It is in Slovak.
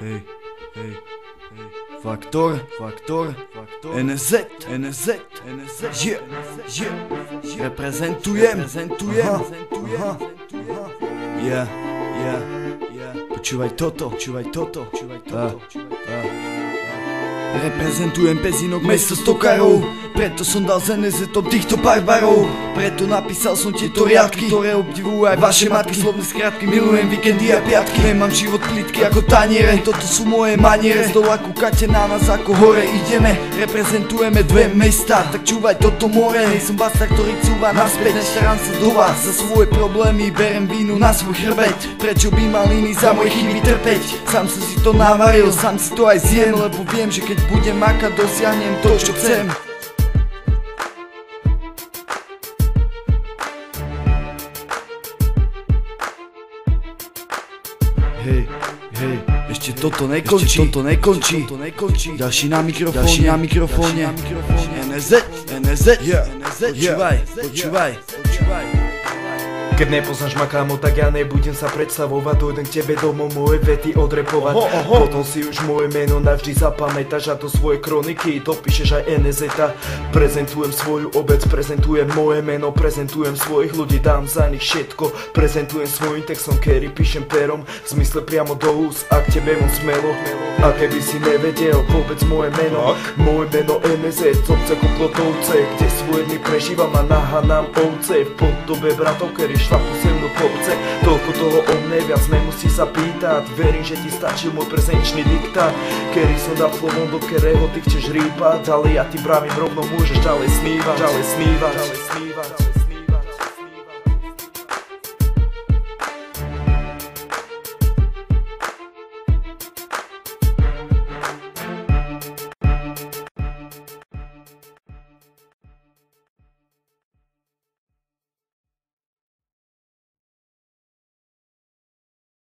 hej, hej, hej. Faktor, NZ, reprezentujem, yeah. Počúvaj toto, Reprezentujem Pezinok, mesto stokárov, preto som dal z NZ od týchto barbarov. Preto napísal som tieto riadky, ktoré obdivujú aj vaše matky. Slovné skratky, milujem víkendy a piatky. Nemám život plitky ako taniere, toto sú moje maniere. Z dola kúkate na nás ako hore ideme. Reprezentujeme dve mesta, tak čúvaj toto more. Nie som bastard, ktorý cúva naspäť, nestarám sa do vás. Za svoje problémy berem vínu na svoj chrbet. Prečo by mal iný za moje chyby trpeť? Sám som si to navaril, sám si to aj zjem, lebo viem, že keď budem makať, dosiahnem to, čo chcem. Hej, ešte toto nekončí. Ďalší na mikrofóne. NZ, počúvaj. Keď nepoznáš ma kámo, tak ja nebudem sa predstavovať. Dojdem k tebe domov moje vety odrepovať. Potom si už moje meno navždy zapamätáš a do svoje kroniky dopíšeš aj NZ-a. Prezentujem svoju obec, prezentujem moje meno, prezentujem svojich ľudí, dám za nich všetko. Prezentujem svojim textom, ktorý píšem perom, v zmysle priamo do úst, ak tebe von smelo. A keby si nevedel vôbec moje meno NZ, z obce Koplotovce, kde svoje dny prežívam a nahanám ovce. V podobe bratov, ktorí šlapu se mnou kopce. Toľko toho o mne, viac nemusí sa pýtať. Verím, že ti stačil môj prezenčný diktát, ktorý som dal slovom, do ktorého ty chceš rýpať. Ale ja ti pravím rovno, môžeš ďalej snívať.